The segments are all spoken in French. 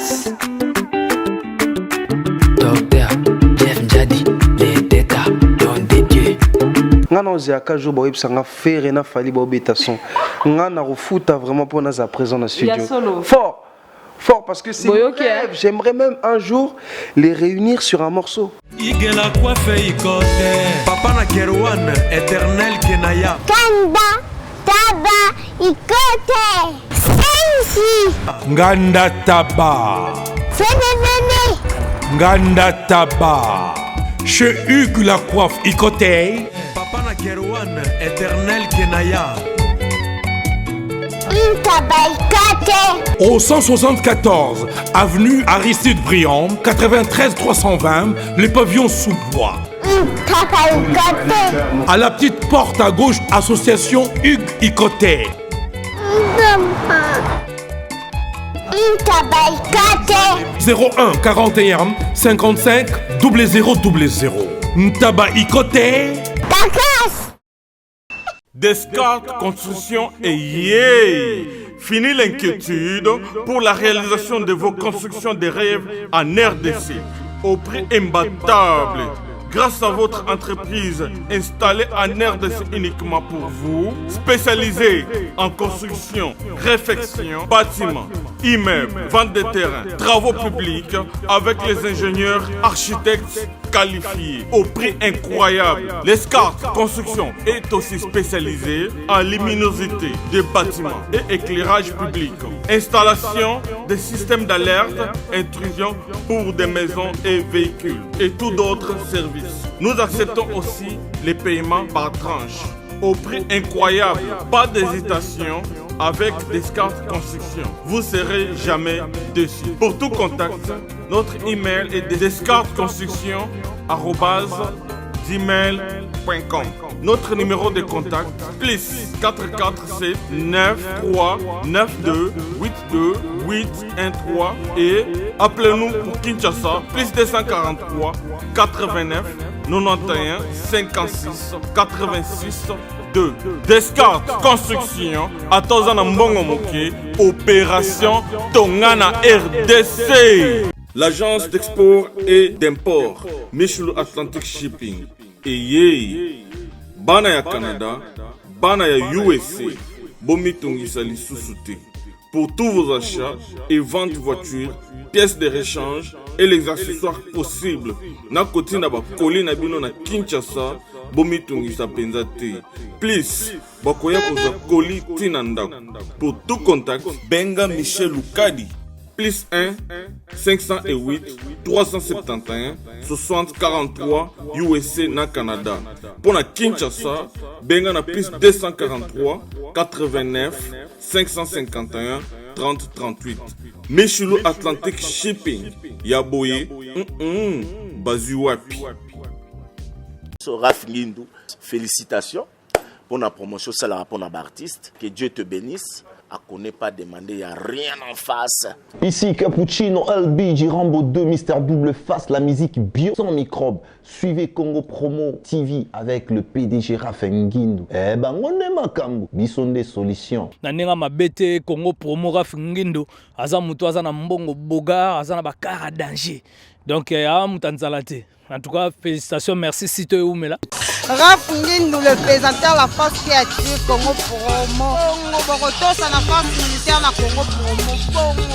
Records. Docteur Jeff Jadi, les détas, don des dieux. Ngana oziaka jour boyeb sanga faire na fali bobeta son. Ngana refuta vraiment pour naza présent dans studio. Fort parce que c'est un rêve. J'aimerais même un jour les réunir sur un morceau. Igela coiffe ikote. Papa na Kerwan, éternel Kenaya. Kanda taba ikote. Sensi. Nganda taba. Fenenene. Nganda taba. Chez Hugues la coiffe ikote. Papa na Kerwan, éternel Kenaya. Au 174 avenue Aristide Briand, 93 320, les pavillons sous bois. À la petite porte à gauche, association Hugues Ikoté. 01 41 55 0000. Ntaba Ikoté. Descartes Construction et yeah! Fini l'inquiétude pour la réalisation de vos constructions de rêves en RDC au prix imbattable. Grâce à votre entreprise installée en RDC uniquement pour vous, spécialisée en construction, réfection, bâtiments, immeubles, vente de terrains, travaux publics avec les ingénieurs architectes qualifiés au prix incroyable. L'escarte construction est aussi spécialisée en luminosité des bâtiments et éclairage public. Installation des systèmes d'alerte, intrusion pour des maisons et véhicules et tous d'autres services. Nous acceptons aussi les paiements par tranche au prix incroyable. Pas d'hésitation avec Descartes Construction. Vous serez jamais déçus. Pour tout contact, notre email est descartesconstruction@gmail.com. Notre numéro de contact plus 447 93 92 82 813 et appelez-nous pour Kinshasa plus 243 89 91 56 86 2. Descartes Construction à Tozana Mbongo Moké, opération Tongana RDC. L'agence d'export et d'import Michel Atlantic Shipping et yé bana ya Canada, bana ya USA, bomitungisa lisusuté. Pour tous vos achats et ventes de voitures, pièces de rechange et les accessoires possibles, na koti na ba koli na bino na Kinshasa, bomitungisa penzate. Please, bakoya koza koli tinandako. Pour tout contact, benga Michel Lukadi. Plus 1 508 371 60 43 USA na Canada. Pour la Kinshasa, benga na plus 243 89 551 30 38. Michelo Atlantic Shipping. Yaboye, Bazuapi. Raf Ngindou, félicitations pour la promotion, c'est la rapport d'artiste. Que Dieu te bénisse. À connaît pas demander, il n'y a rien en face. Ici Cappuccino, LB, Rambo 2, Mister Double Face, la musique bio sans microbes. Suivez Congo Promo TV avec le PDG Raph Ngindou. Eh ben, on est makambo, bison des solutions. Nanenga mabete Congo Promo Raph Ngindou, aza mutu aza na mbongo boga, aza na bakara danger. Donc, ya mutanzalate. En tout cas, félicitations, merci Sito Oumela. Raph Ngindou, le présentateur de la force créative Congo Promo. Borotos à la force militaire de Congo Promo.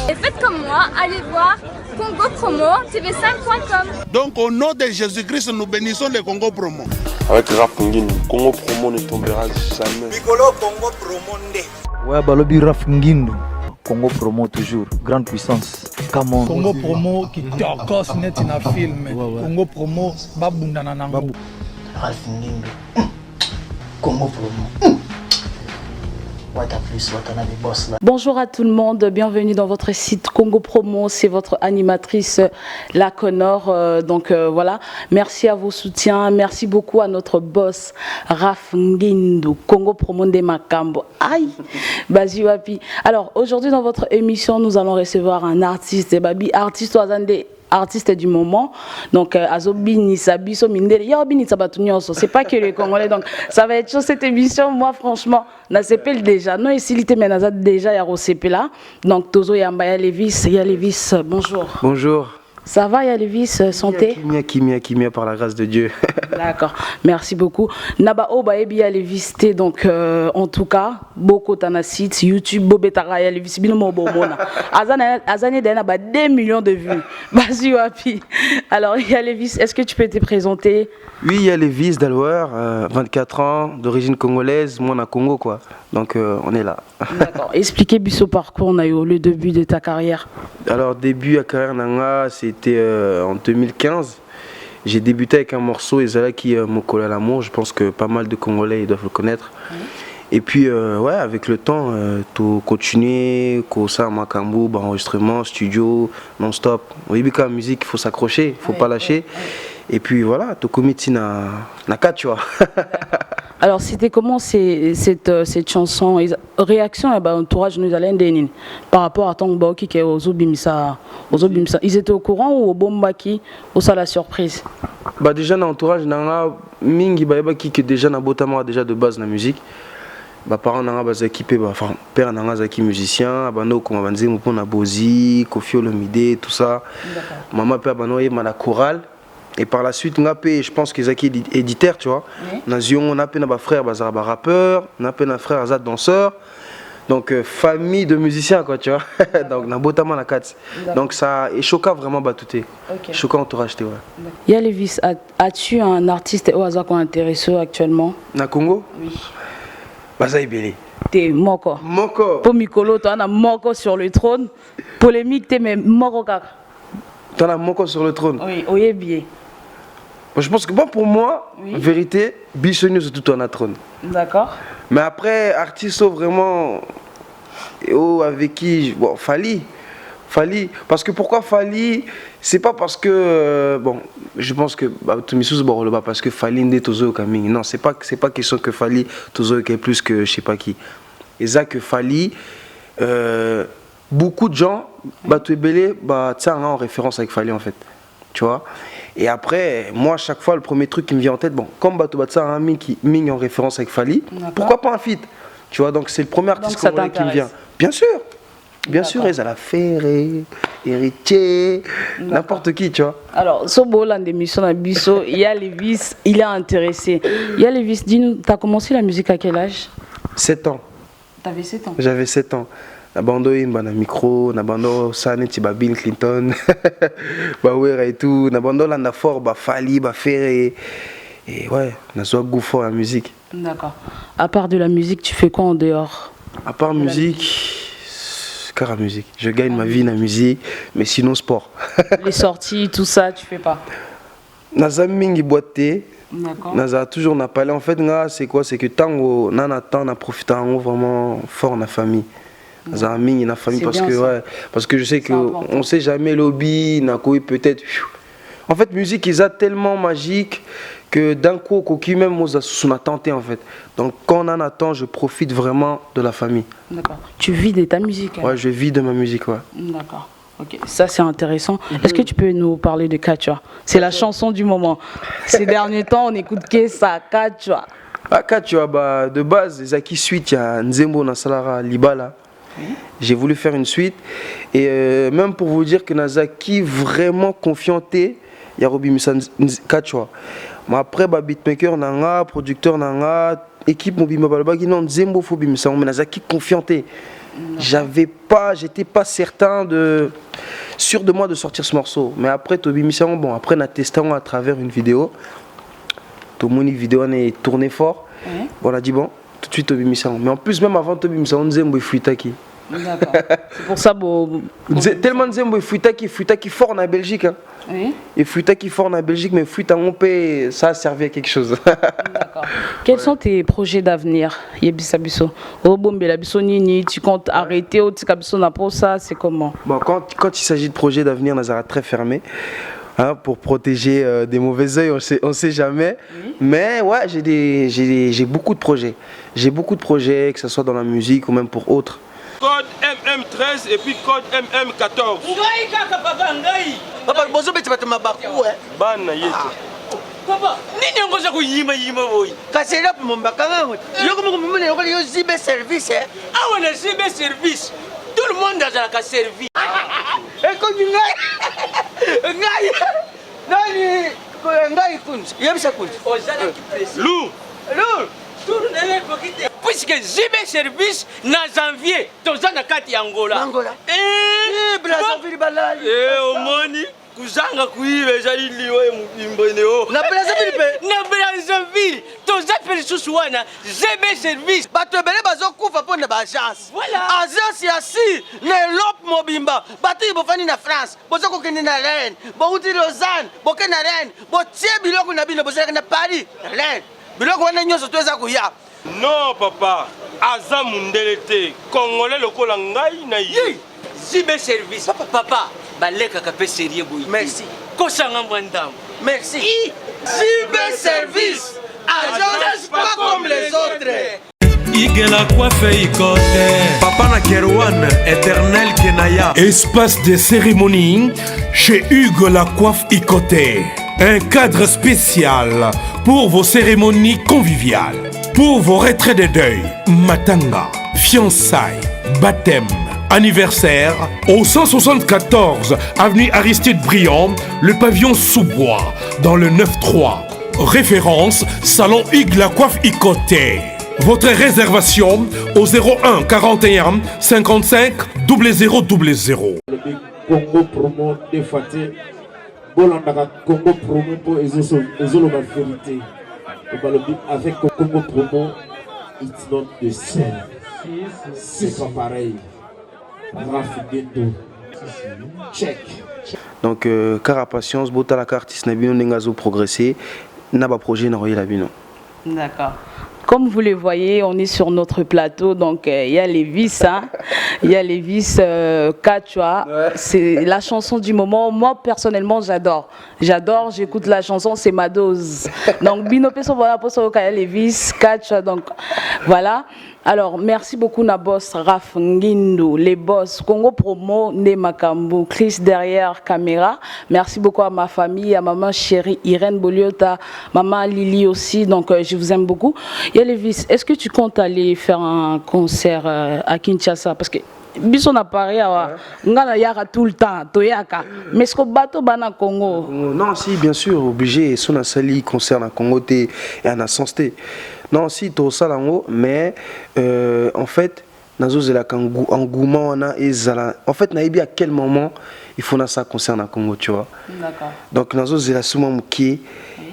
Et faites comme moi, allez voir Congo Promo, tv5.com. Donc au nom de Jésus-Christ, nous bénissons le Congo Promo. Avec Raph Ngindou, Congo Promo ne tombera jamais. Piccolo Congo Promo ndé. Ouais, balobi Raph Ngindou. Congo Promo toujours, grande puissance. Come on. Congo Promo qui torcos net in a film. Congo Promo babunda na nango. Raph Ngindou. Congo Promo. Bonjour à tout le monde, bienvenue dans votre site Congo Promo, c'est votre animatrice La Connor. Voilà, merci à vos soutiens, merci beaucoup à notre boss Raph Ngindou, Congo Promo de Makambo. Aïe, Baziwapi. Alors aujourd'hui dans votre émission, nous allons recevoir un artiste, Babi artiste Oazande artiste du moment. Donc, Azobini, Sabiso, Mindele, Yobini, Sabatunyoso. C'est pas que les Congolais. Donc, ça va être chaud cette émission. Moi, franchement, Nasepel déjà. Non, ici, l'ité, mais Nazad déjà, Yarosepé là. Donc, Tozo Yambaya Lévis, Lévis, bonjour. Bonjour. Ça va, Lévis, santé? Kimia, par la grâce de Dieu. D'accord, merci beaucoup. Naba Oba Ebi Lévis, donc en tout cas, beaucoup de sites, YouTube, Bobetara Lévis, Binomo Bomona. Azane Dana, 2 millions de vues. Vas-y, Wapi. Alors, Lévis, est-ce que tu peux te présenter? Oui, il y a Lévis d'Alouer, 24 ans, d'origine congolaise, moi on a Congo quoi. Donc on est là. D'accord. Expliquez Bisso parcours, Nayo, le début de ta carrière. Alors début à carrière Nanga, c'était en 2015. J'ai débuté avec un morceau Ezala qui me collait à l'amour. Je pense que pas mal de Congolais ils doivent le connaître. Et puis ouais, avec le temps, tout continuer, ça Makambu, enregistrement, studio, non-stop. Au début quand la musique, il faut s'accrocher, il faut pas lâcher. Et puis voilà, tout comité na 4, tu vois. Alors c'était comment cette chanson, réaction et entourage nous allons dénir par rapport à ton boki qui est aux Obimisa. Ils étaient au courant ou au bombaki ou ça la surprise? Bah déjà dans l'entourage nanga mingi bayabaki que déjà na botama déjà de base na musique. Bah parents nanga ba équipé enfin père nanga zaki musicien, bano comme banze mo na Bozi, Kofi Olomide tout ça. Maman père bano yé la chorale. Et par la suite, je pense qu'ils sont éditeurs, tu vois. On a un frère rappeur, on a un frère danseur. Donc, famille de musiciens, quoi, tu vois. Donc, on a botamment la 4. Donc, ça est choquant vraiment, batouté. Choquant entourage, ouais. Lévis, as-tu un artiste au hasard qui est intéressé actuellement? Na Congo? Oui. Bazaï Belé. T'es Moko. Moko. Pour Mikolo, tu as Moko sur le trône. Polémique, t'es mais Moko kaka. Tu as Moko sur le trône? Oui, oui, bien. Je pense que bon, pour moi, en vérité, Bissonio c'est tout un trône. D'accord. Mais après, artiste vraiment, avec qui, bon, Fali. Parce que pourquoi Fali? C'est pas parce que, bon, je pense que parce que Fali n'est Tozo Kaming. Non, c'est pas question que Fali Tozo est plus que je sais pas qui. Et ça que Fali, beaucoup de gens, Batouébélé, en référence avec Fali en fait. Tu vois? Et après, moi, à chaque fois, le premier truc qui me vient en tête, bon, comme Batobatsa a un Ming en référence avec Fali, pourquoi pas un feat? Tu vois, donc c'est le premier artiste congolais qui me vient. Bien sûr, ils ont la Ferré, Héritier, n'importe qui, tu vois. Alors, ce beau land d'émission à Bisso, il y a Lévis, il est intéressé. Il y a Lévis, dis-nous, tu as commencé la musique à quel âge? 7 ans. Tu avais 7 ans? J'avais 7 ans. Nabando na micro, nabando sane ti ba Bill Clinton, ba wera et tout, nabando landa fort ba Fali, ba Ferré. Et ouais, na so goût fort la musique. D'accord. À part de la musique, tu fais quoi en dehors? À part musique, car la musique. Je gagne ma vie dans la musique, mais sinon sport. Les sorties, tout ça, tu fais pas? Naza mingi boité. D'accord. Naza toujours n'a pas. En fait, c'est quoi? C'est que tant nana temps na profité vraiment fort na famille. Naza mingi na famille parce que ouais, parce que je sais que on sait jamais lobby na quoi peut-être. En fait, musique ils a tellement magique que d'un coup qui même moi on a tenté en fait. Donc quand on en attend, je profite vraiment de la famille. D'accord. Tu vis de ta musique? Ouais, je vis de ma musique, ouais. D'accord. Ok, ça c'est intéressant. Est-ce que tu peux nous parler de Kachwa? C'est la chanson du moment. Ces derniers temps, on écoute que ça, Kachwa. Ah, Kachwa, bah, de base, Zaki suite, il y a Nzembo Nasalara Libala. J'ai voulu faire une suite. Et même pour vous dire que Nazaki vraiment confianté, il y a Robi Musa Kachwa. Mais après, bah, beatmaker, nanga, producteur, nanga, équipe Mobima Balbagi, non, Nzembo Fobi Musa, mais Nazaki confianté. J'étais pas certain sûr de moi de sortir ce morceau. Mais après Tobi Missan, bon après on a testé à travers une vidéo. Tout mon vidéo on est tourné fort. Bon on a dit bon tout de suite Tobi Missan. Mais en plus même avant Tobi Missan on Zembo Fuitaki. D'accord. C'est pour ça tellement Zembo Fuitaki fort en Belgique. Hein. Oui. Et Fuitaki fort en Belgique mais Fuitaki ça a servi à quelque chose. D'accord. Quels sont tes projets d'avenir, Yebisabiso? Au Bombela Bissonini, tu comptes arrêter au Tikabisona pour ça, c'est comment? Bon, quand il s'agit de projets d'avenir, Nazara très fermé. Hein, pour protéger des mauvais œils, on sait jamais. Oui. Mais ouais, j'ai beaucoup de projets. J'ai beaucoup de projets, que ce soit dans la musique ou même pour autres. Code MM13 et puis code MM14. Papa, bonjour, mais tu vas te m'abakou, hein? Bana yeto. Papa, nini ngoza kuyima boy. Kasela pour mon bakanga. Yo comme mon mene yo zibe service, hein? Ah on a zibe service. Tout le monde a la servi. Et comme ngai. Nani ngai kunz. Yebisa kunz. Ozala ki presse. Lou. Puisque zibe service na janvier, tozana kati Angola. Angola. Brazzaville balali. Omoni kuzanga kuiba ezali liwe mubimboneo. Na Brazzaville, toza pelisusu wana zibe service. Bato ebele bazokufa pona ba agence. Voilà. Agence ya si ne lop mobimba. Bato ibofani na France, bozoko kende na Rennes, bo uti Lausanne, boke na Rennes, bo tie biloko na bino bozaka na Paris, Rennes. Biloko wana nyonso toza kuya. Non papa, aza mundele te. Congolais lokola ngai na ye. Zibe service. Papa, baleka ka pe sérieux boy. Merci. Kosanga mwandam. Merci. Zibe service. Agence pas comme les autres. Igela coiffe ikote. Papa na Kerouan, éternel Kenaya. Espace de cérémonie chez Hugues la coiffe Ikoté. Un cadre spécial pour vos cérémonies conviviales, pour vos retraits de deuil, matanga, fiançailles, baptême, anniversaire. Au 174 avenue Aristide Briand, le pavillon sous-bois, dans le 9-3. Référence Salon Hugues la coiffe Ikoté. Votre réservation au 01 41 55 0000. Congo promo défaté. Bolandaka Congo promo pour ezoloba vérité. Avec Congo promo, it's not the same. C'est pas pareil. Check. Donc car patience, bota la carte artiste nabino nengazo progresser, n'a pas projet na royer labino. D'accord. Comme vous le voyez, on est sur notre plateau, donc il y a les vis, hein, il y a les vis Kachwa. C'est la chanson du moment. Moi personnellement, j'adore, j'écoute la chanson, c'est ma dose. Donc Bino Peso voilà pour ça qu'il y a les vis Kachwa, donc voilà. Alors, merci beaucoup Nabos, Raf Ngindu, les boss, Congo Promo, Nemakambu, Chris derrière caméra. Merci beaucoup à ma famille, à maman chérie Irène Boliota, maman Lily aussi, donc je vous aime beaucoup. Yalevis, est-ce que tu comptes aller faire un concert à Kinshasa? Parce que Bisson a parlé à Ngana tout le temps, Toyaka. Mais est-ce que bateau bana Congo? Non, si, bien sûr, obligé. Son a sali concert à Congo et en sens T. Non, si, tout ça là, mais en fait, nazo zela engouement on a en fait, naïbi à quel moment il faut ça concerne à Congo, tu vois. D'accord. Donc nazo zela souvent mouki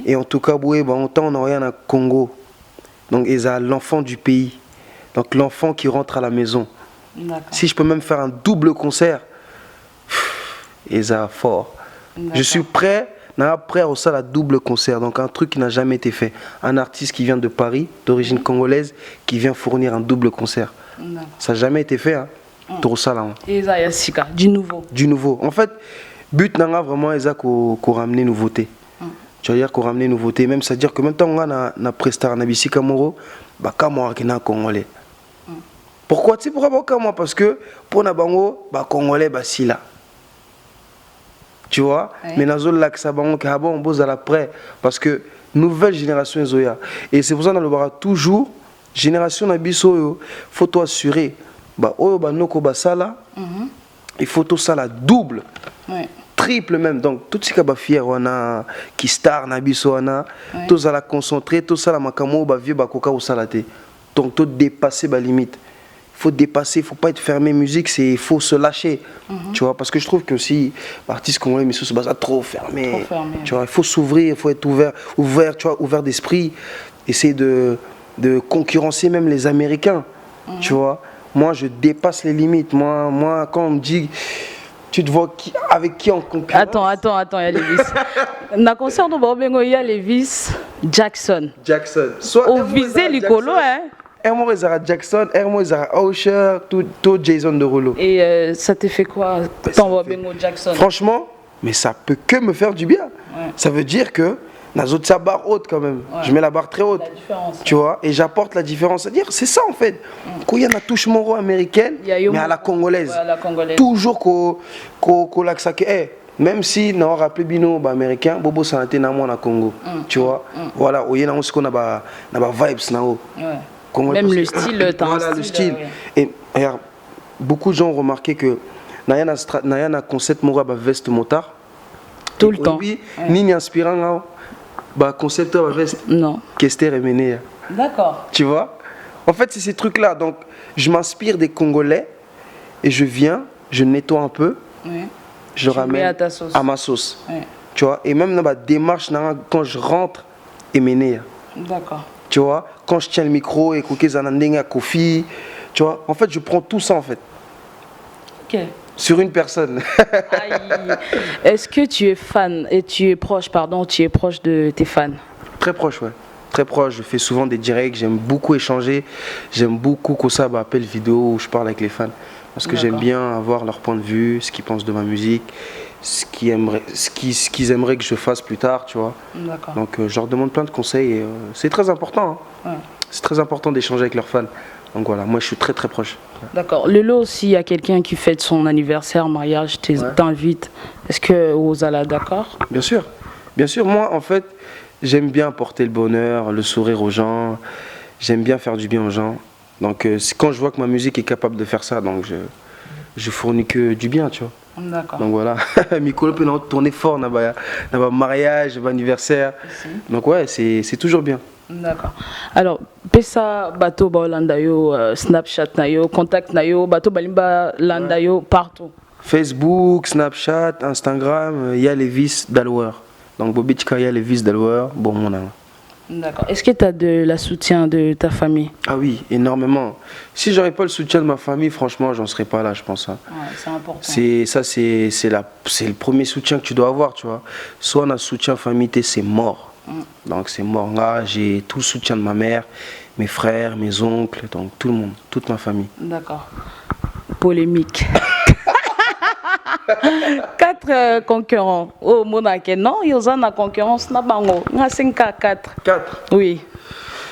et en tout cas, boué, on temps on a rien à Congo. Donc ils a l'enfant du pays, donc l'enfant qui rentre à la maison. Si je peux même faire un double concert, ils a fort. Je suis prêt. Après, au ça, la double concert, donc un truc qui n'a jamais été fait. Un artiste qui vient de Paris, d'origine congolaise, qui vient fournir un double concert. Ça n'a jamais été fait, hein. Tout ça là. Et ça, du nouveau. Du nouveau. En fait, but n'a vraiment qu'on ramener nouveauté. Tu veux dire qu'on ramener nouveauté, même c'est-à-dire que maintenant on a na prestar na bisi Kamoro, bah Kamoro qui n'a congolais. Pourquoi tu sais pourquoi Kamoro? Parce que pour na bango, bah congolais bah si là. Tu vois, mais dans le lac Sabango, on bosse à l'après parce que nouvelle génération Zoya. Et c'est pour ça qu'on le verra toujours. Génération Nabiso, faut toi assurer. Bah, oh, bah, noko basala. Il faut tout ça la double, triple même. Donc, tout ce qui est fier, on a qui star Nabiso, on a tout ça la concentrer, tout ça la makamo, bah, vieux, bah, coca ou salaté. Donc, tout dépasser la limite. Il faut dépasser, il ne faut pas être fermé musique, il faut se lâcher, tu vois, parce que je trouve que si l'artiste congolais, mais se base trop fermé, tu vois, il faut s'ouvrir, il faut être ouvert, tu vois, ouvert d'esprit, essayer de concurrencer même les Américains, tu vois. Moi, je dépasse les limites. Moi, quand on me dit, tu te vois avec qui en concurrence? Attends, il y a Levis. Dans le concert de Bobengo, il y a Levis Jackson. Soit au visé Licolo, hein. Hermo Ezara Jackson, Hermo Ezara Usher, tout Jason Derulo. Et ça te fait quoi, ton Bobengo Jackson? Franchement, mais ça peut que me faire du bien. Ça veut dire que Nazo de sa barre haute quand même. Ouais. Je mets la barre très haute. Tu vois, et j'apporte la différence. C'est-à-dire, c'est ça en fait. Quand il y a une touche moro américaine, mais à la congolaise. Ouais, la congolaise. Toujours qu'on l'accent. Même si on rappelé bino américain, bobo santé na moi na Congo. Tu vois, voilà, on a aussi qu'on a ba vibes nao. Même le style, voilà le style. Et regarde, beaucoup de gens ont remarqué que Naya na concept moro ba veste motard. Tout le temps. Oui, ni inspirant bah concepteur veste. Non. Kester et Méné. D'accord. Tu vois? En fait, c'est ces trucs-là. Donc, je m'inspire des Congolais et je viens, je nettoie un peu. Oui. Je ramène à ma sauce. Oui. Tu vois? Et même dans ma démarche, quand je rentre, et Méné. D'accord. Tu vois? Quand je tiens le micro et que Zanandinga Kofi, tu vois? En fait, je prends tout ça en fait. Ok. Sur une personne. Est-ce que tu es fan et tu es proche de tes fans? Très proche, ouais. Très proche. Je fais souvent des directs. J'aime beaucoup échanger. J'aime beaucoup que ça appelle vidéo où je parle avec les fans. Parce que j'aime bien avoir leur point de vue, ce qu'ils pensent de ma musique, ce qu'ils aimeraient que je fasse plus tard, tu vois. Donc je leur demande plein de conseils et c'est très important. Hein. Ouais. C'est très important d'échanger avec leurs fans. Donc voilà, moi je suis très très proche. D'accord. Le lot, s'il y a quelqu'un qui fête son anniversaire, mariage, t'invite. Est-ce que vous allez d'accord? Bien sûr. Bien sûr, moi en fait, j'aime bien apporter le bonheur, le sourire aux gens. J'aime bien faire du bien aux gens. Donc quand je vois que ma musique est capable de faire ça, donc je fournis que du bien, tu vois. D'accord. Donc voilà, Mikolo peut tourner fort dans le mariage, anniversaire. Donc ouais, c'est toujours bien. D'accord. Alors, pesa bateau balandayo, Snapchat nayo, contact nayo, bateau balimba landayo partout. Facebook, Snapchat, Instagram, il y a les vis d'Alwer. Donc Bobichka, il y a les vis d'Alwer, bon mon nom. D'accord. Est-ce que tu as de la soutien de ta famille? Ah oui, énormément. Si j'aurais pas le soutien de ma famille, franchement, j'en serais pas là, je pense. Hein. Ouais, c'est important. C'est le premier soutien que tu dois avoir, tu vois. Soit on a soutien famille, c'est mort. Donc c'est mort. Là, j'ai tout le soutien de ma mère, mes frères, mes oncles, donc tout le monde, toute ma famille. D'accord. Polémique. 4 concurrents. Oh, Monake, non, il y a une concurrence. Il y a 5 à 4. 4? Oui.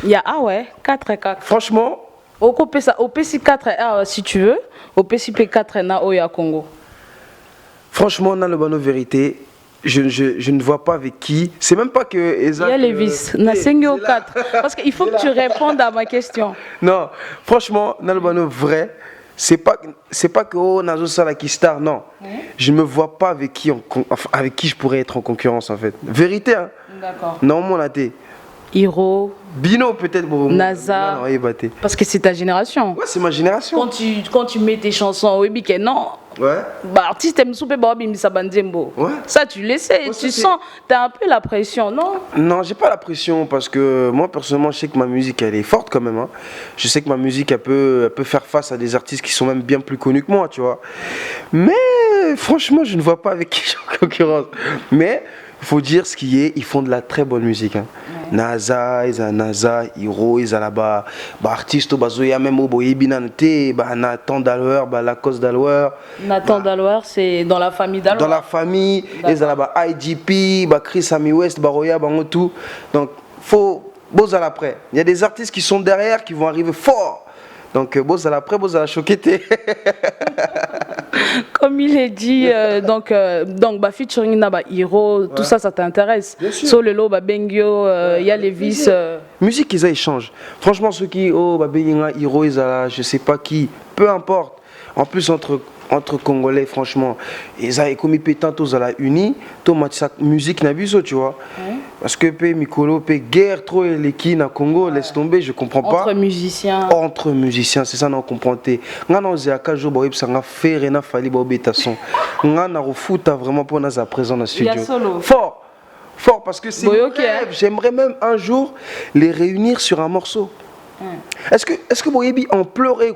Il y a, ah ouais, 4 et 4. Franchement, au PC 4 si tu veux, au PCP 4 na Oya Congo. Franchement, dans le bonne vérité, je ne vois pas avec qui. C'est même pas que il y a les vis. Na 4. Parce qu'il faut que tu répondes à ma question. Non, franchement, dans le bonne vrai. C'est pas que oh Nazo Salaki Star, non. Je me vois pas avec qui je pourrais être en concurrence en fait. Vérité hein. D'accord. Non mon athée. Hiro. Bino peut-être bon. NASA. Parce que c'est ta génération. Ouais, c'est ma génération. Quand tu mets tes chansons au Webike, non. Ouais. Bah artiste aime souper Bimisa Bandembo. Ouais. Ça tu le sais, tu sens, t'as un peu la pression, non? Non, j'ai pas la pression parce que moi personnellement je sais que ma musique elle est forte quand même. Hein. Je sais que ma musique elle peut faire face à des artistes qui sont même bien plus connus que moi, tu vois. Mais franchement je ne vois pas avec qui je suis en concurrence. Mais il faut dire ce qui est, ils font de la très bonne musique. Hein. Ouais. NASA, Hiro, ils ont là-bas, artistes, Bazoya, même au Boyebinante, Nathan Dalwer, Lacoste Dalwer. Nathan Dalwer, c'est dans la famille Dalwer. Dans la famille, ils ont là-bas IGP, Chris Ami West, Baroya, tout. Donc, faut, beaux à l'après. Il y a des artistes qui sont derrière, qui vont arriver fort. Donc, beaux à l'après, beaux à la choquette. Comme il est dit, donc featuring Naba Hiro, tout ça t'intéresse. Sur le lot, Bengyo, il y a les vis. Musique, ils échangent. Franchement, ceux qui, Benga, Hiro, ils ont je sais pas qui, peu importe. En plus, entre Congolais, franchement, ils ont commis pétantos à la uni, tout musique n'a vu ça, tu vois. Parce que Mikolo, guerre trop et les qui na Congo, laisse tomber, je comprends pas. Entre musiciens. Entre musiciens, c'est ça, non comprend. Ngana ozeka jour boyeb sanga faire na fali bobeta son. Ngana refuta vraiment pour nous à présent dans le studio. Fort parce que c'est un rêve. J'aimerais même un jour les réunir sur un morceau. Est-ce que Boyebi en pleurait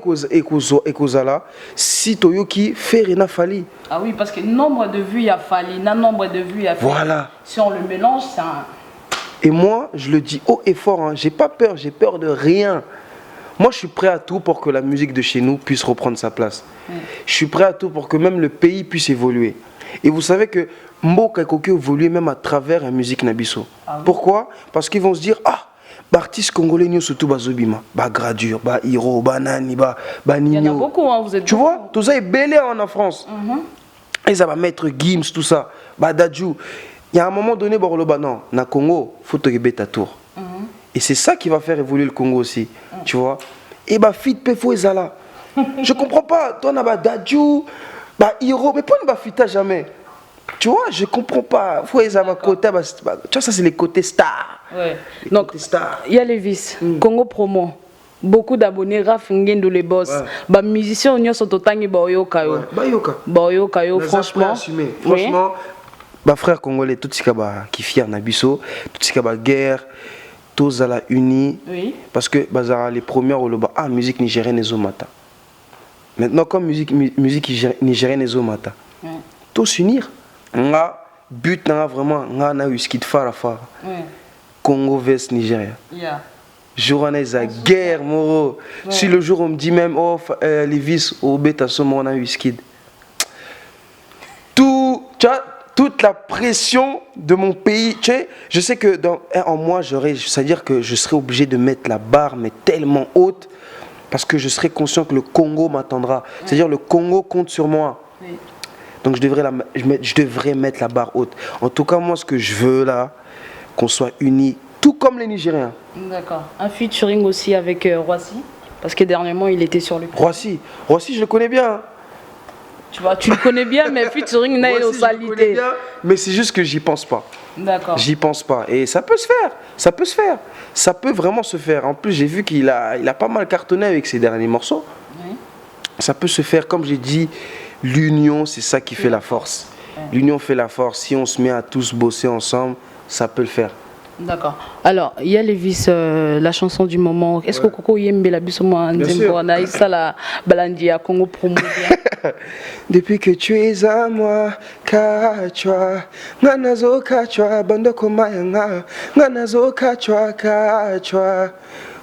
Ekozala si Toyoki fait Rena Fali? Ah oui, parce que nombre de vues il y a Fali, nombre de vues il y a Fali. Voilà. Si on le mélange, c'est un... Et moi, je le dis haut et fort, hein, j'ai pas peur, j'ai peur de rien. Moi, je suis prêt à tout pour que la musique de chez nous puisse reprendre sa place. Je suis prêt à tout pour que même le pays puisse évoluer. Et vous savez que Mboka Koke évolue même à travers la musique Nabiso. Pourquoi? Parce qu'ils vont se dire, ah, artistes congolais, nous surtout Bazobima, Gradure, Hiro, Nani, Nino. Il y en a beaucoup, hein, vous êtes. Tu vois, tout ça est belé en France. Et ça va mettre Gims, tout ça, Dadju. Il y a un moment donné, non, na Congo, faut te ta tour. Et c'est ça qui va faire évoluer le Congo aussi, tu vois. Et fit pefo ezala. Je comprends pas, toi na Dadju, Hiro, mais pourquoi ne fita jamais? Tu vois, je comprends pas. Faut ezala côté, tu vois, ça c'est les côtés stars. Ouais. Donc, il y a les vices, Congo Promo. Beaucoup d'abonnés, Raf Ngendo les boss. Bah musiciens on sont autant bayoka yo. Bayoka yo franchement. Franchement, frère congolais tout ce qui fier Nabiso, tout ce qui guerre, tous à la unis. Parce que les premières musique nigérienne et zomata. Maintenant comme musique nigérienne et zomata. Tous unir. Nga but na vraiment na Wizkid fara. Congo vs Nigeria. Journée à guerre, moro. Si le jour on me dit même, oh, les vis au bêta on a Wizkid. Toute la pression de mon pays, tu sais, je sais que en moi, c'est-à-dire que je serais obligé de mettre la barre, mais tellement haute, parce que je serais conscient que le Congo m'attendra. C'est-à-dire le Congo compte sur moi. Donc je devrais mettre la barre haute. En tout cas, moi, ce que je veux là, qu'on soit unis. Tout comme les Nigériens. D'accord. Un featuring aussi avec Roissy, parce que dernièrement il était sur le. Roissy, je le connais bien. Tu vois, tu le connais bien, mais featuring n'a pas salité. Mais c'est juste que j'y pense pas. D'accord. J'y pense pas. Et ça peut se faire. Ça peut se faire. Ça peut vraiment se faire. En plus, j'ai vu qu'il a pas mal cartonné avec ses derniers morceaux. Ça peut se faire. Comme j'ai dit, l'union, c'est ça qui fait la force. L'union fait la force. Si on se met à tous bosser ensemble, ça peut le faire. D'accord. Alors, il y a les vis, la chanson du moment. Est-ce que Coco Yembe la bisoma Nzemboana Issa la Balandia Congo Promo? Depuis que tu es à moi, Kachwa, Nanazo Kachwa, Bando Komayanga, Nanazo Kachwa, Kachwa.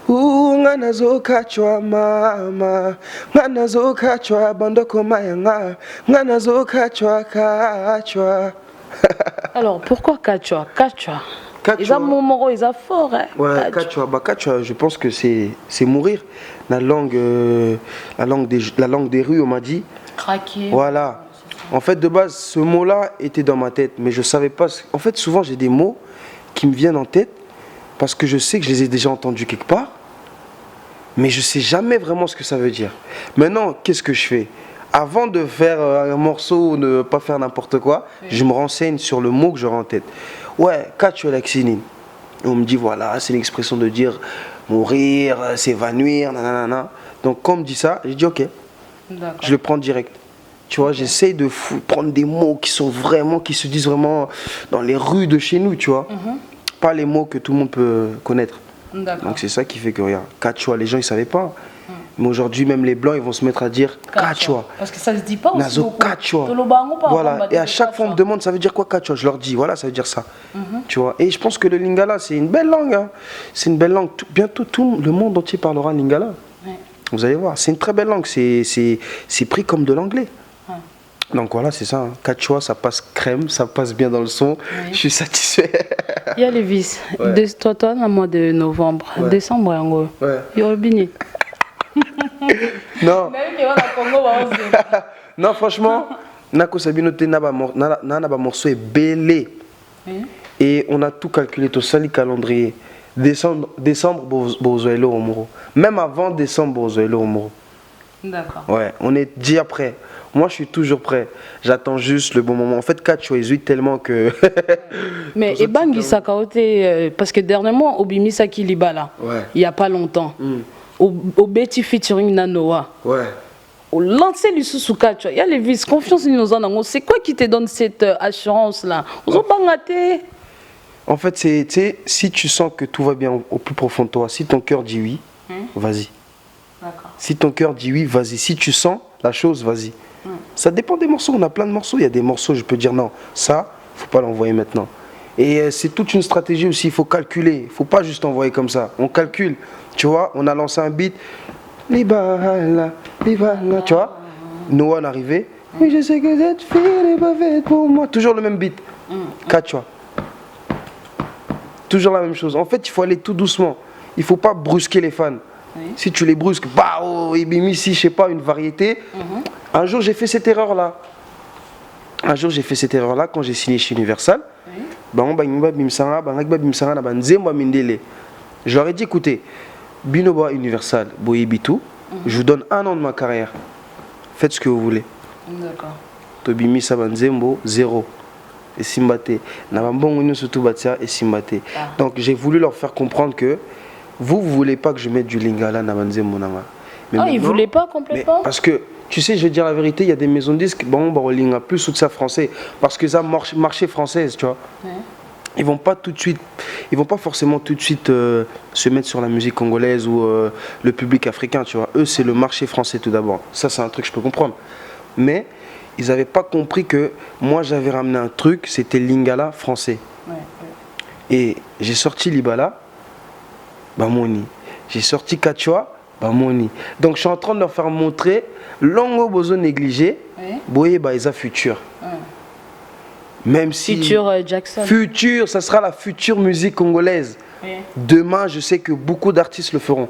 Nanazo Kachwa, Mama, Nanazo Kachwa, Bando Komayanga, Nanazo Kachwa, Kachwa. Alors, pourquoi Kachwa? Kachwa. Ils ont mon ils ont fort. Hein? Ouais, Kachwa, je pense que c'est mourir. La langue des rues, on m'a dit. Craquer. Voilà. En fait, de base, ce mot-là était dans ma tête, mais je savais pas. En fait, souvent, j'ai des mots qui me viennent en tête parce que je sais que je les ai déjà entendus quelque part, mais je sais jamais vraiment ce que ça veut dire. Maintenant, qu'est-ce que je fais? Avant de faire un morceau ou de ne pas faire n'importe quoi, je me renseigne sur le mot que j'aurai en tête. Ouais, Kachwa Laxinine. On me dit, voilà, c'est une expression de dire mourir, s'évanouir, nanana. Donc, quand on me dit ça, j'ai dit, ok, je le prends direct. Tu vois, j'essaye de prendre des mots qui se disent vraiment dans les rues de chez nous, tu vois. Pas les mots que tout le monde peut connaître. Donc, c'est ça qui fait que, regarde, Kachwa, les gens, ils ne savaient pas. Mais aujourd'hui, même les blancs, ils vont se mettre à dire Kachwa. Parce que ça ne se dit pas aussi Nazo beaucoup. Kachwa. Voilà. Et à chaque fois, on me demande, ça veut dire quoi Kachwa? Je leur dis, voilà, ça veut dire ça. Tu vois. Et je pense que le lingala, c'est une belle langue. Hein. C'est une belle langue. Bientôt, tout le monde entier parlera lingala. Vous allez voir, c'est une très belle langue. C'est pris comme de l'anglais. Donc voilà, c'est ça. Hein. Kachwa, ça passe crème, ça passe bien dans le son. Je suis satisfait. Il y a les vis. Toi, le mois de novembre. Décembre, en gros. Il y a le bini. Non. Non, franchement, Nako Sabinote n'a pas morceau est belé. Et on a tout calculé, tout ça, le calendrier. Décembre, Bozoelo Omoro. Même avant décembre, Bozoelo Omoro. D'accord. Ouais, on est déjà prêt. Moi, je suis toujours prêt. J'attends juste le bon moment. En fait, Kachwa est tellement que. Mais Ebangi Sakaote, parce que dernièrement, Obimi Saki Libala, il n'y a pas longtemps. Au Betty featuring Nanoa. Au lancer le sous Kachwa, il y a les vis, confiance en nous. C'est quoi qui te donne cette assurance-là? En fait, c'est si tu sens que tout va bien au plus profond de toi, si ton cœur dit oui, vas-y. Si ton cœur dit oui, vas-y. Si tu sens la chose, vas-y. Ça dépend des morceaux. On a plein de morceaux. Il y a des morceaux, je peux dire non, ça, faut pas l'envoyer maintenant. Et c'est toute une stratégie aussi, il faut calculer. Il ne faut pas juste envoyer comme ça. On calcule. Tu vois, on a lancé un beat. Libala, libala, tu vois. Noah est arrivé. Oui, je sais que cette fille n'est pas faite pour moi. Toujours le même beat. 4, tu vois. Toujours la même chose. En fait, il faut aller tout doucement. Il ne faut pas brusquer les fans. Oui. Si tu les brusques, bah, oh, Ibimi, si, je sais pas, une variété. Un jour, j'ai fait cette erreur-là. Quand j'ai signé chez Universal. Je leur ai dit, écoutez, Binoba Universal, Boyebitou, je vous donne 1 an de ma carrière. Faites ce que vous voulez. D'accord. Tobimi Sabanzembo, 0. Et Simbate. Et Simbate. Donc j'ai voulu leur faire comprendre que vous ne voulez pas que je mette du lingala Nabanzembo Nanga. Ah, ils ne voulaient pas complètement. Parce que, tu sais, je vais dire la vérité, il y a des maisons de disques, bon, Barolinga, plus tout ça français. Parce que ça marché française, tu vois. Ouais. Ils vont pas forcément tout de suite se mettre sur la musique congolaise ou le public africain, tu vois. Eux, c'est le marché français tout d'abord. Ça, c'est un truc que je peux comprendre. Mais ils n'avaient pas compris que moi, j'avais ramené un truc, c'était Lingala français. Ouais, ouais. Et j'ai sorti Libala, Bamoni. J'ai sorti Kachwa, Bamoni. Donc, je suis en train de leur faire montrer Longo Bozo négligé, Boye Baïza futur. Ouais. Même si futur Jackson. Futur, ça sera la future musique congolaise. Oui. Demain, je sais que beaucoup d'artistes le feront.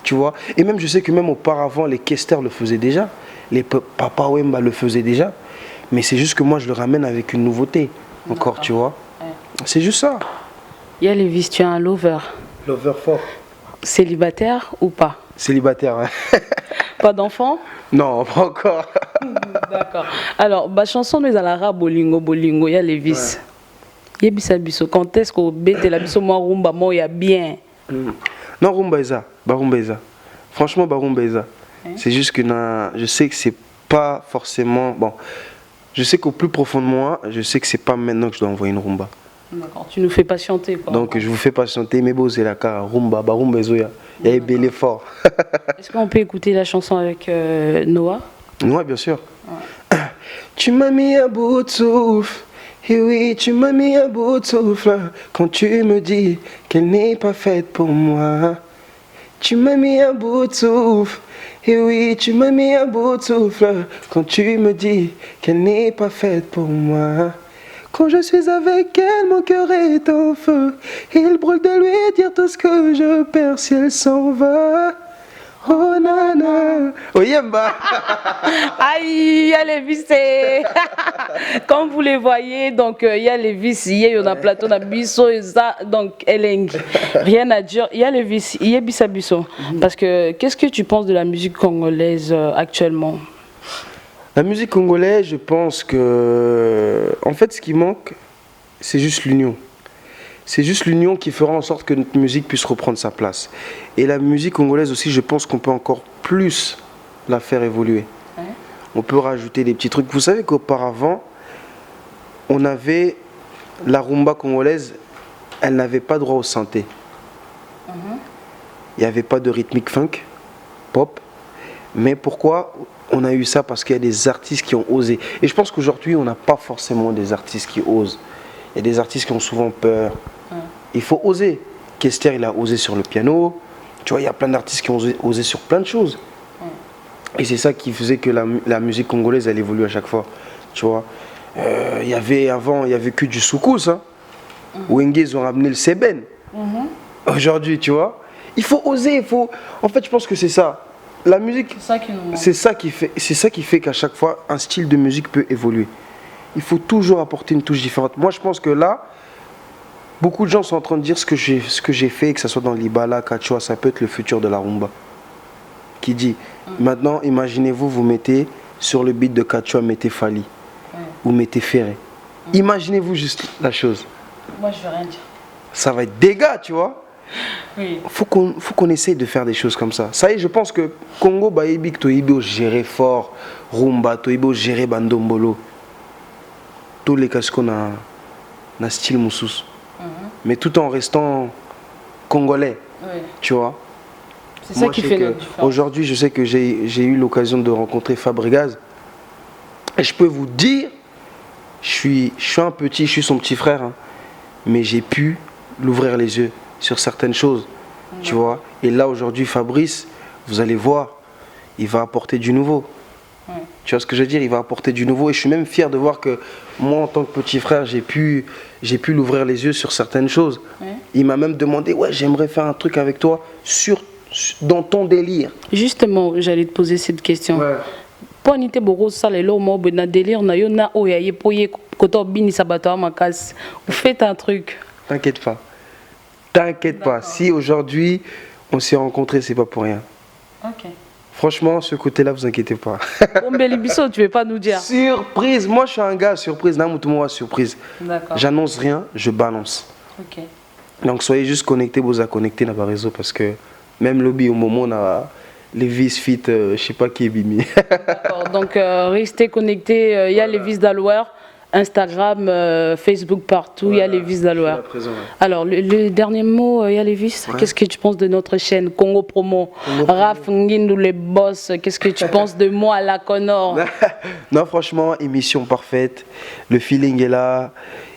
Tu vois. Et même, je sais que même auparavant, les Kester le faisaient déjà. Les Papa Wemba le faisaient déjà. Mais c'est juste que moi, je le ramène avec une nouveauté. Encore, tu vois. Ouais. C'est juste ça. Il y a les vis, tu as un lover. Lover fort. Célibataire ou pas? Célibataire, ouais. Pas d'enfant? Non, pas encore. D'accord. Alors, ma chanson nous à la bolingo, il y a les vis. Il y a bisabiso. Quand est-ce qu'on bête la biso moi rumba moi il y a bien. Non rumba isa, barumba isa. Franchement barumba isa. C'est juste que je sais que c'est pas forcément bon. Je sais qu'au plus profond de moi, je sais que c'est pas maintenant que je dois envoyer une rumba. D'accord. Tu nous fais patienter quoi. Donc je vous fais patienter, mais bon c'est la cara rumba, barumba isoya. Il y a belé fort. Est-ce qu'on peut écouter la chanson avec Noah? Noah, bien sûr. Ouais. Tu m'as mis à bout de souffle. Et oui, tu m'as mis à bout de souffle. Quand tu me dis qu'elle n'est pas faite pour moi. Tu m'as mis à bout de souffle. Et oui, tu m'as mis à bout de souffle. Quand tu me dis qu'elle n'est pas faite pour moi. Quand je suis avec elle, mon cœur est en feu. Il brûle de lui dire tout ce que je perds si elle s'en va. Oh nana, oh yemba. Aïe, il y a les vis. Comme vous les voyez, donc il y a les vis, il y a plateau, na biso et ça, donc elengi. Rien à dire, il y a les vis, il y a bisabiso. Parce que qu'est-ce que tu penses de la musique congolaise actuellement? La musique congolaise, je pense que, en fait, ce qui manque, c'est juste l'union. C'est juste l'union qui fera en sorte que notre musique puisse reprendre sa place. Et la musique congolaise aussi, je pense qu'on peut encore plus la faire évoluer. Ouais. On peut rajouter des petits trucs. Vous savez qu'auparavant, on avait la rumba congolaise, elle n'avait pas droit au synthé. Il n'y avait pas de rythmique funk, pop. Mais pourquoi on a eu ça? Parce qu'il y a des artistes qui ont osé. Et je pense qu'aujourd'hui, on n'a pas forcément des artistes qui osent. Il y a des artistes qui ont souvent peur. Ouais. Il faut oser. Kester, il a osé sur le piano. Tu vois, il y a plein d'artistes qui ont osé sur plein de choses. Ouais. Et c'est ça qui faisait que la musique congolaise, elle évolue à chaque fois. Tu vois, il y avait avant, il n'y avait que du soukous. Hein. Wenge, ils ont ramené le seben. Aujourd'hui, tu vois, il faut oser. En fait, je pense que c'est ça. La musique, c'est ça qui fait qu'à chaque fois, un style de musique peut évoluer. Il faut toujours apporter une touche différente. Moi, je pense que là, beaucoup de gens sont en train de dire ce que j'ai fait, que ce soit dans l'Ibala, Kachwa, ça peut être le futur de la rumba. Qui dit, maintenant, imaginez-vous, vous mettez sur le beat de Kachwa, mettez Fali, ou mettez Ferré. Imaginez-vous juste la chose. Moi, je veux rien dire. Ça va être dégâts, tu vois. Oui. Faut qu'on essaye de faire des choses comme ça. Ça y est, je pense que Congo, Baïbik, Toibo géré fort, rumba, Toibo géré Bandombolo. Tous les cas qu'on a style Moussous. Mais tout en restant congolais, tu vois. C'est ça qui fait notre différence. Aujourd'hui, je sais que j'ai eu l'occasion de rencontrer Fabregas. Et je peux vous dire, je suis un petit, je suis son petit frère. Hein. mais j'ai pu l'ouvrir les yeux sur certaines choses, tu vois. Et là, aujourd'hui, Fabrice, vous allez voir, il va apporter du nouveau. Tu vois ce que je veux dire? Il va apporter du nouveau. Et je suis même fier de voir que moi, en tant que petit frère, j'ai pu l'ouvrir les yeux sur certaines choses. Il m'a même demandé, ouais, j'aimerais faire un truc avec toi dans ton délire. Justement, j'allais te poser cette question. Pour nite boro ça les lots mo na délire na yo na oyaye poye koto bini sabato makas. Vous faites un truc. T'inquiète pas. T'inquiète pas. Si aujourd'hui on s'est rencontrés, c'est pas pour rien. OK. Franchement, ce côté-là, vous inquiétez pas. Bisso, tu veux pas nous dire? Surprise. Moi, je suis un gars surprise. Surprise. J'annonce rien, je balance. OK. Donc, soyez juste connectés, vous à connecter dans le réseau parce que même lobby au moment on a les vis fit, je sais pas qui est bimi. D'accord. Donc, restez connectés. Il y a les vis d'Aloer. Instagram, Facebook, partout, il y a les vis d'Aloer. Alors, le dernier mot, il y a les vis. Qu'est-ce que tu penses de notre chaîne Congo Promo, Raph Ngindu, les boss, qu'est-ce que tu penses de moi, la Connor? Non, franchement, émission parfaite. Le feeling est là.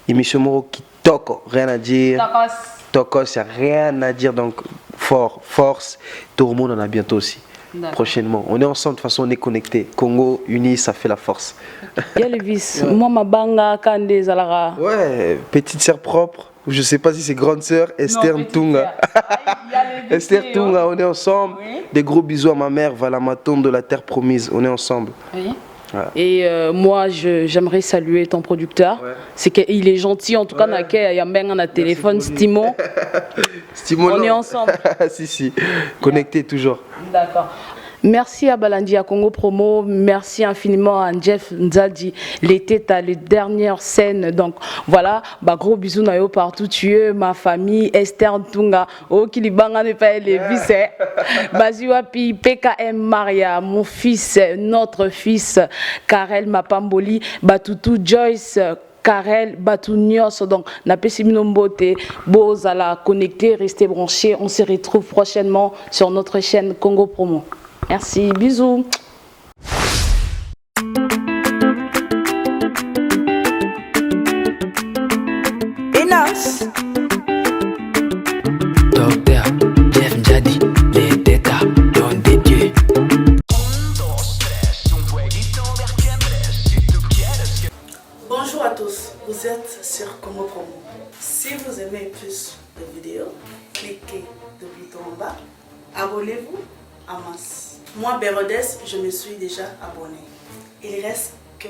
Émission Moro qui toque, rien à dire. Tokos, il n'y a rien à dire. Donc, force. Tout le monde en a bientôt aussi. Prochainement. On est ensemble, de toute façon, on est connectés. Congo uni, ça fait la force. Il y a les vis. Moi, ma banga, Kande, Zalara. Ouais, petite sœur propre. Je sais pas si c'est grande sœur, Esther Ntunga. Esther Ntunga, on est ensemble. Oui. Des gros bisous à ma mère, Valamaton de la Terre Promise. On est ensemble. Oui. Voilà. Et moi, j'aimerais saluer ton producteur. Ouais. C'est qu'il est gentil. En tout cas, il y a un téléphone, Stimo. On est ensemble. Si. Connecté toujours. D'accord. Merci à Balandi, à Congo Promo. Merci infiniment à Jeff Nzadi. L'été, tu as les dernières scènes. Donc voilà, gros bisous nayo partout tu es, ma famille, Esther Ntunga, Kilibanga ne pas les vis. Baziwapi, PKM Maria, mon fils, notre fils, Karel Mapamboli, Batutu Joyce. Karel Batounios, donc n'a pas si mbote, beaux à la connecter, restez branchés. On se retrouve prochainement sur notre chaîne Congo Promo. Merci, bisous. Enos. Docteur Jeff Njadi, les détas dont des dieux. Bonjour à tous, vous êtes sur Congo Promo. Si vous aimez plus de vidéos, cliquez le bouton en bas, abonnez-vous en masse. Moi, Bérodès, je me suis déjà abonné. Il reste que